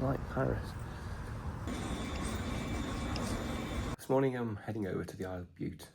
bit like Paris. This morning I'm heading over to the Isle of Bute.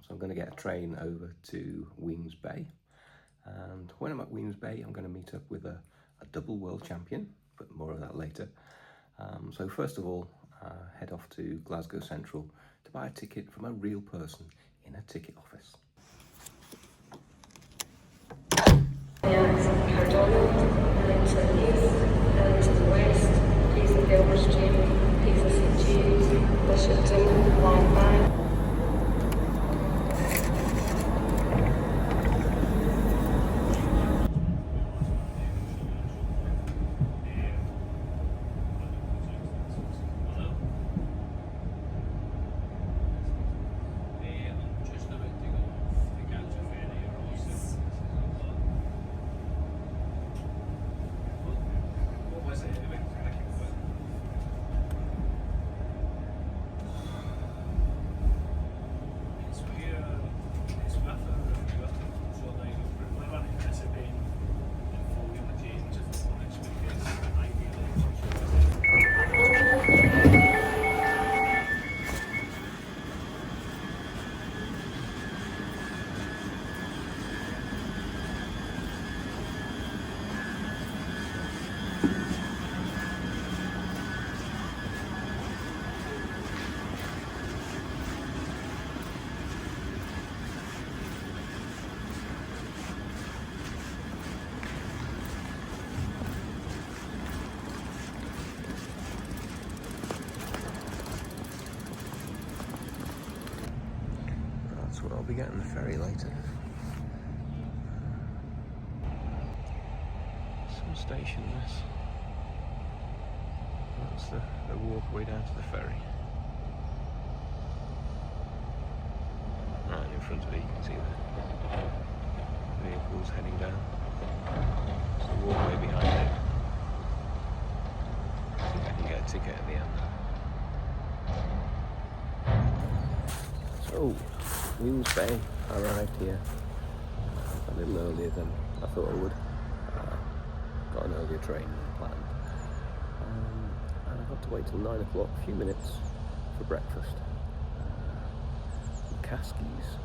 So I'm going to get a train over to Weymess Bay. And when I'm at Weymess Bay, I'm going to meet up with a double world champion, but more of that later. So first of all, head off to Glasgow Central to buy a ticket from a real person in a ticket office. I'll be getting the ferry later. Some station this. That's the walkway down to the ferry. Right in front of it you can see the vehicles heading down. There's the walkway behind it. I think I can get a ticket at the end. So, Weymess Bay, I arrived here a little earlier than I thought I would. Got an earlier train than planned. And I got to wait till 9 o'clock, a few minutes for breakfast. McCaskie's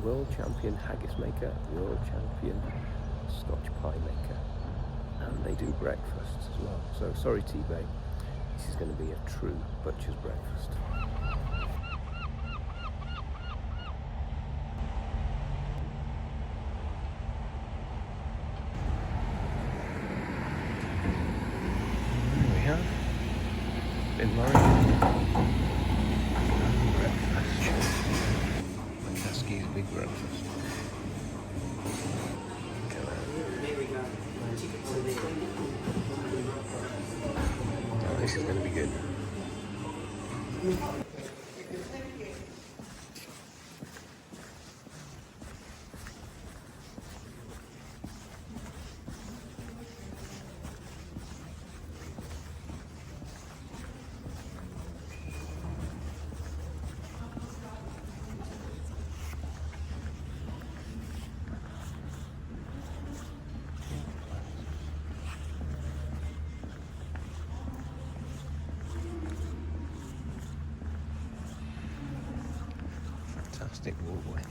world champion haggis maker, world champion scotch pie maker. And they do breakfasts as well. So sorry T-Bay, this is going to be a true butcher's breakfast. In breakfast. McCaskie's Big Breakfast. Oh, this is going to be good. Fantastic walkway.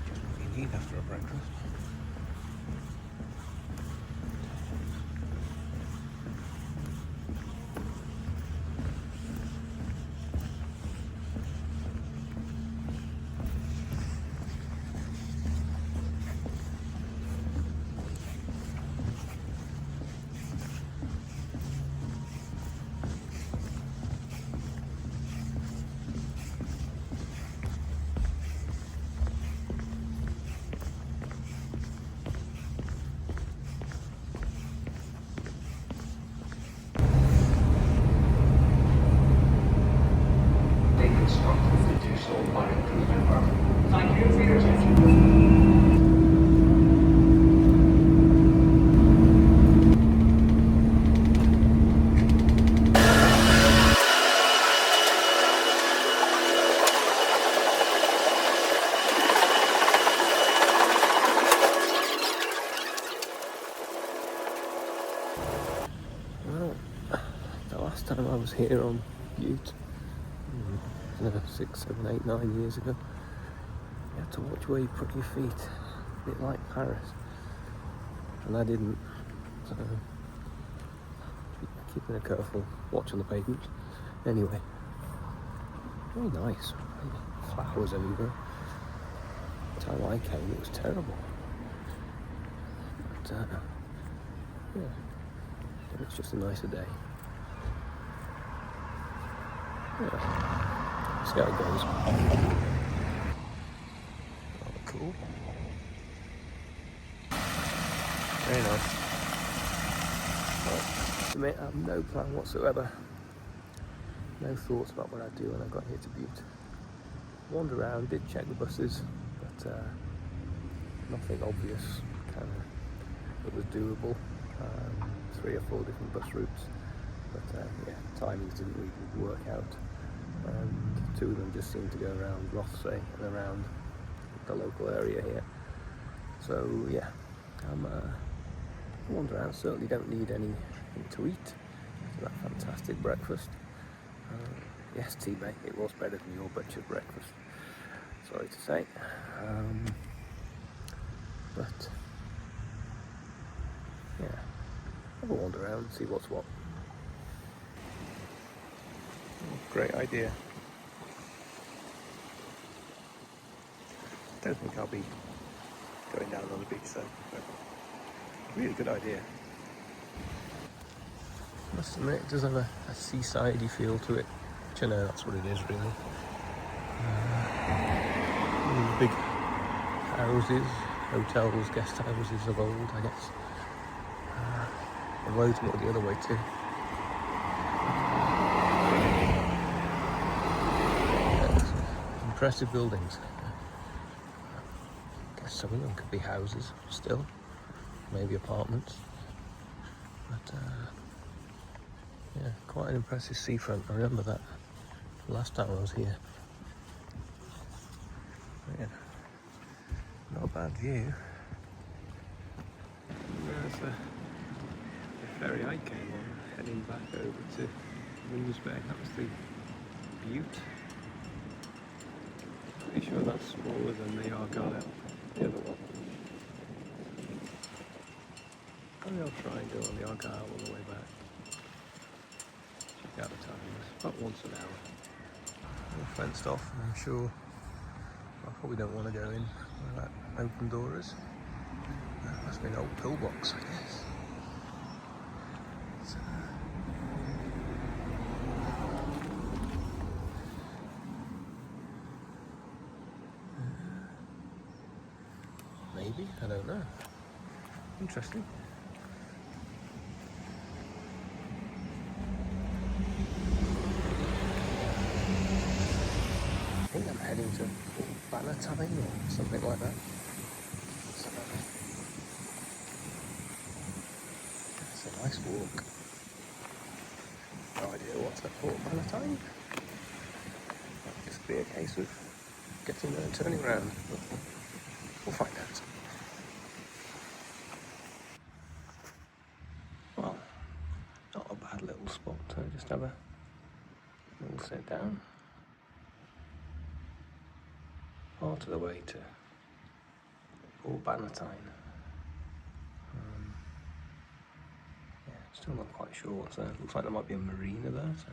Just what you need after a breakfast. Well, the last time I was here on Bute, 6, 7, 8, 9 years ago, you had to watch where you put your feet, a bit like Paris, and I didn't, so keeping a careful watch on the pavement. Anyway, very nice, flowers everywhere. The time I came it was terrible, but yeah, it's just a nicer day. Yeah. See how it goes. Oh, cool. Very nice. Well, to admit, I have no plan whatsoever. No thoughts about what I'd do when I got here to Bute. Wandered around, did check the buses, but nothing obvious. It was doable. 3 or 4 different bus routes, but yeah, timings didn't really work out. 2 of them just seemed to go around Rothesay and around the local area here. So yeah, I'm wander around. Certainly don't need anything to eat. So that fantastic breakfast. Yes, teammate, it was better than your butcher's breakfast. Sorry to say, but yeah, have a wander around and see what's what. Great idea. Don't think I'll be going down on the beach though, but really good idea. Must admit, it does have a seasidey feel to it, which I know that's what it is really. Big houses, hotels, guest houses of old, I guess. And loads more the other way too. Impressive buildings. I guess some of them could be houses still, maybe apartments. But yeah, quite an impressive seafront. I remember that last time I was here. Yeah, not a bad view. There's the ferry I came on, heading back over to Weymess Bay. That was the Bute. Pretty sure that's smaller than the Argyle, the other one. Maybe I'll try and go on the Argyle on the way back. Check out the times, about once an hour. All fenced off, and I'm sure I probably don't want to go in where that open door is. That must be an old pillbox, I guess. So, maybe, I don't know. Interesting. I think I'm heading to Port Bannatyne or something like that. So, it's a nice walk. No idea what's at Port Bannatyne. Might just be a case of getting there and turning around. But we'll find out. Well, not a bad little spot to just have a little sit down. Part of the way to Port Bannatyne. Yeah, still not quite sure what's there. Looks like there might be a marina there, so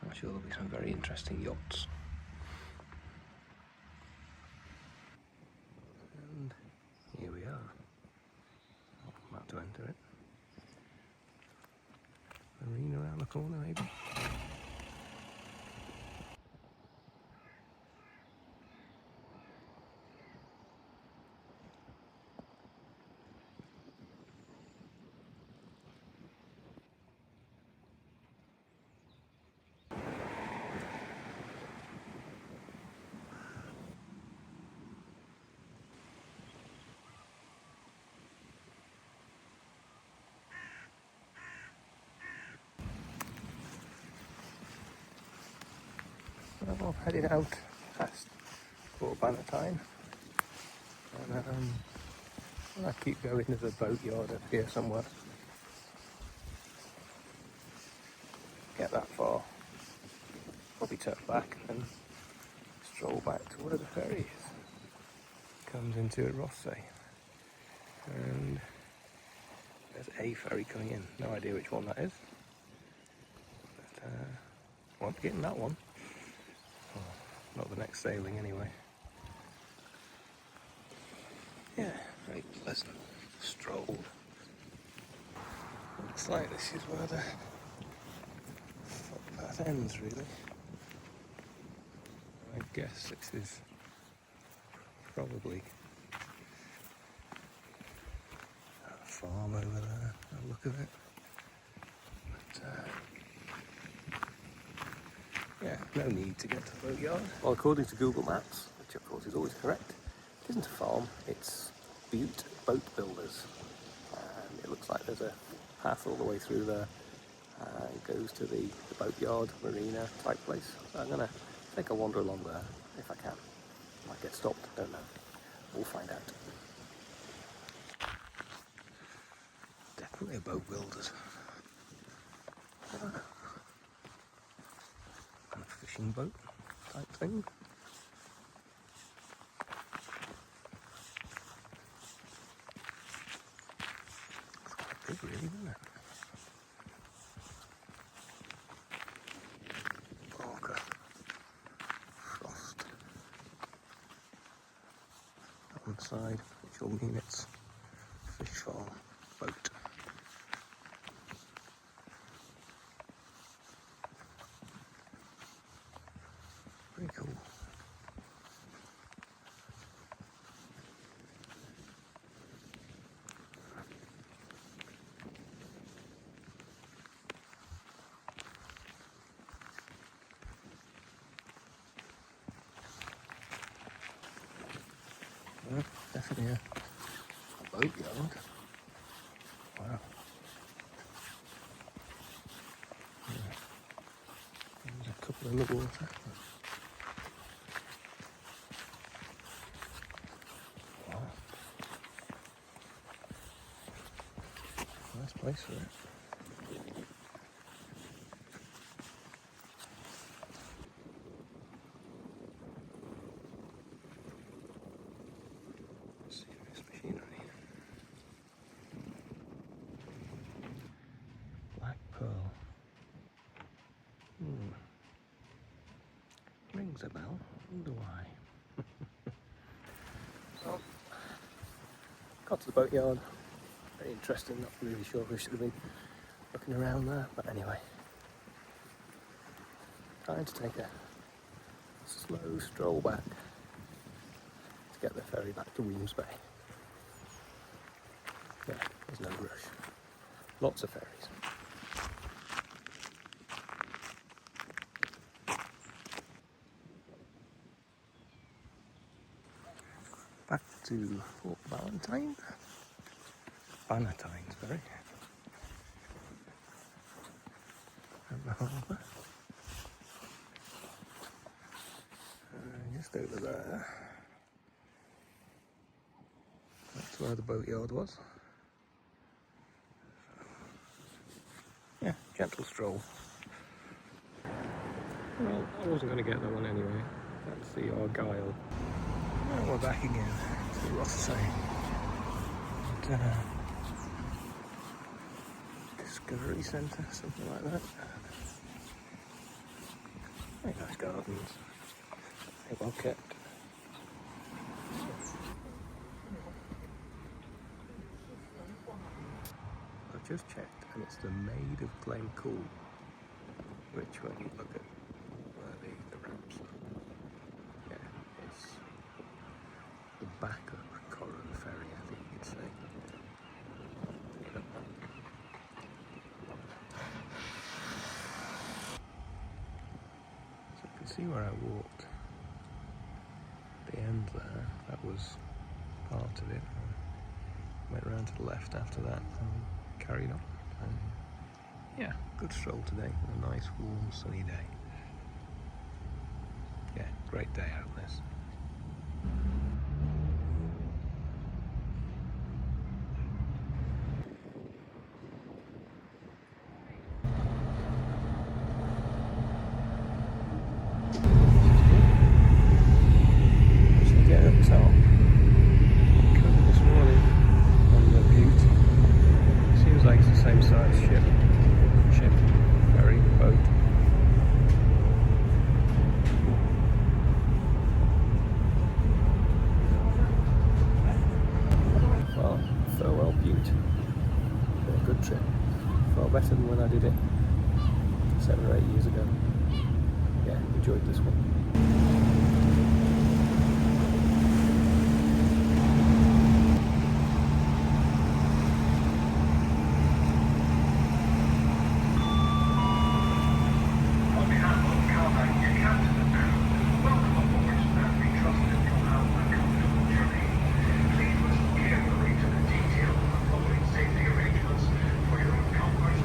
I'm sure there'll be some very interesting yachts. And here we are. I'm about to enter it. Marina around the corner, maybe. Well, I'm heading out past Port Bannatyne, and I keep going to the Boatyard up here somewhere. get that far, probably turn back and stroll back to where the ferry is. Comes into Rothesay, and there's a ferry coming in. No idea which one that is, but won't be getting that one. Well, not the next sailing anyway. Yeah, very pleasant stroll. Looks like this is where the footpath ends, really. I guess this is probably a farm over there, by the look of it. But, yeah, no need to get to the boatyard. Well, according to Google Maps, which of course is always correct, it isn't a farm, it's Bute Boat Builders. And it looks like there's a path all the way through there. It goes to the boatyard, marina type place. So I'm going to take a wander along there if I can. Might get stopped, don't know. We'll find out. Definitely a boat builders. And a fishing boat type thing. It's quite big really, isn't it? Barker. Frost. On the side, which will mean it's fish farm boat. Pretty cool. Well, definitely a boatyard. Wow. Yeah. There's a couple in the water. Wow. Nice place for it. Serious machinery. Black pearl. Rings a bell. Wonder why. Well, got to the boatyard. Very interesting. Not really sure if we should have been looking around there, but anyway. Trying to take a slow stroll back to get the ferry back to Weymess Bay. Yeah, there's no rush. Lots of ferries. Back to Port Bannatyne. Bannatyne, sorry. And the harbour. Just over there. That's where the boatyard was. Yeah, gentle stroll. Well, I wasn't going to get that one anyway. That's the Argyle. And we're back again to Rothesay. Discovery Centre, something like that. Very nice gardens. Very well kept. I've just checked and it's the Maid of Glencoe, which when you look at where the ramps are, yeah, it's the back of Corran Ferry, I think you'd say. So you can see where I walked. The end there, that was part of it. I went around to the left after that and carried on. And yeah, good stroll today, a nice warm sunny day. Yeah, great day out this. same size ship, ferry, boat. Well, farewell Bute. Been a good trip. Far better than when I did it 7 or 8 years ago. Yeah, enjoyed this one. On behalf of Calmac, your captain and crew, welcome aboard and we trust that you'll have a comfortable journey. Please listen carefully to the details of the following safety arrangements for your own comfort.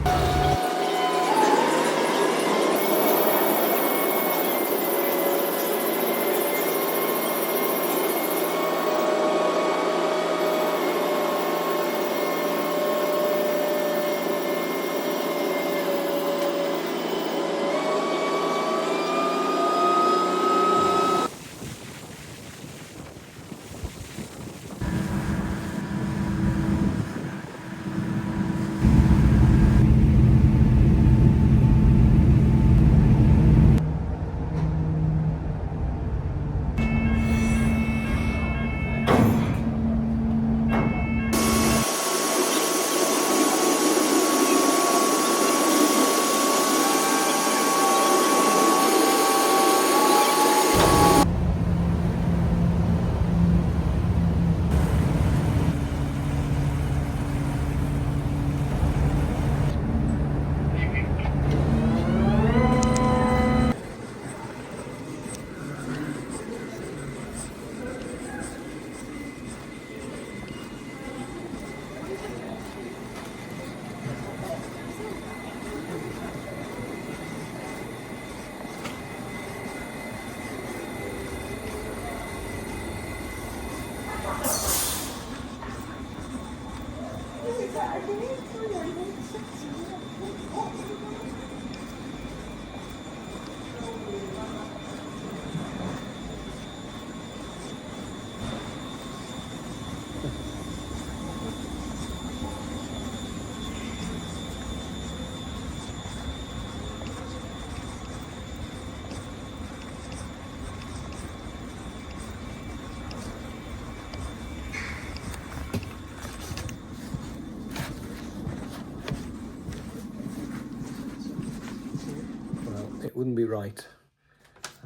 It wouldn't be right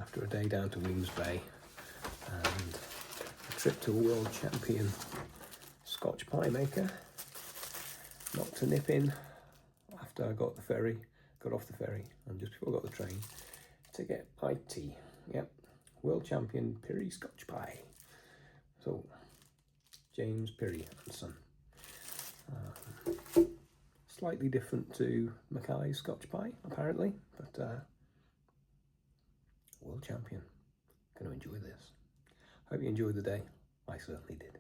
after a day down to Weymess Bay and a trip to a world champion scotch pie maker not to nip in after I got off the ferry and just before I got the train to get pie tea. Yep, world champion Ferry scotch pie. So James Ferry and Son. Slightly different to Mackay's scotch pie apparently, but world champion. Going to enjoy this. Hope you enjoyed the day. I certainly did.